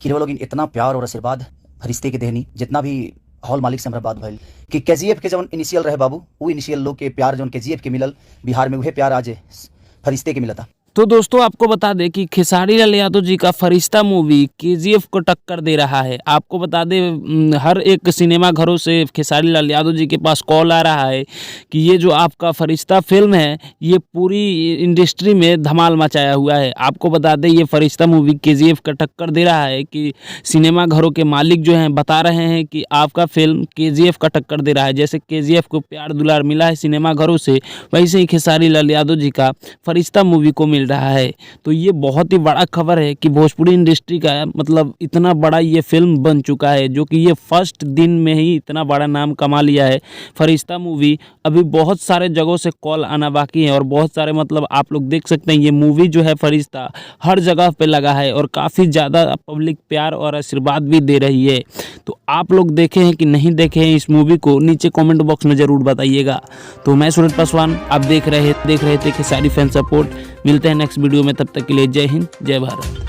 कि वो लोग इतना प्यार और आशीर्वाद फरिश्ते के देहनी जितना भी हॉल मालिक से हमरा बात भइल कि केजीएफ के जवन इनिशियल रहे बाबू, वो इनिशियल लोग के प्यार जवन केजीएफ के मिलल बिहार में, वह प्यार आज फरिश्ते के मिलता। तो दोस्तों आपको बता दें कि खेसारी लाल यादव जी का फरिश्ता मूवी केजीएफ को टक्कर दे रहा है। आपको बता दें हर एक सिनेमा घरों से खेसारी लाल यादव जी के पास कॉल आ रहा है कि ये जो आपका फरिश्ता फिल्म है ये पूरी इंडस्ट्री में धमाल मचाया हुआ है। आपको बता दें ये फरिश्ता मूवी केजीएफ का टक्कर दे रहा है कि सिनेमा घरों के मालिक जो हैं बता रहे हैं कि आपका फिल्म केजीएफ का टक्कर दे रहा है। जैसे केजीएफ को प्यार दुलार मिला है सिनेमा घरों से, वैसे ही खेसारी लाल यादव जी का फरिश्ता मूवी को मिल रहा है। तो ये बहुत ही बड़ा खबर है कि भोजपुरी इंडस्ट्री का मतलब इतना बड़ा ये फिल्म बन चुका है, जो कि ये फर्स्ट दिन में ही इतना बड़ा नाम कमा लिया है फरिश्ता मूवी। अभी बहुत सारे जगहों से कॉल आना बाकी है और बहुत सारे मतलब आप लोग देख सकते हैं ये मूवी जो है फरिश्ता हर जगह पे लगा है और काफ़ी ज़्यादा पब्लिक प्यार और आशीर्वाद भी दे रही है। तो आप लोग देखे हैं कि नहीं देखे हैं इस मूवी को, नीचे कमेंट बॉक्स में ज़रूर बताइएगा। तो मैं सूरज पासवान, आप देख रहे थे खेसारी फैन सपोर्ट। मिलते हैं नेक्स्ट वीडियो में, तब तक के लिए जय हिंद जय भारत।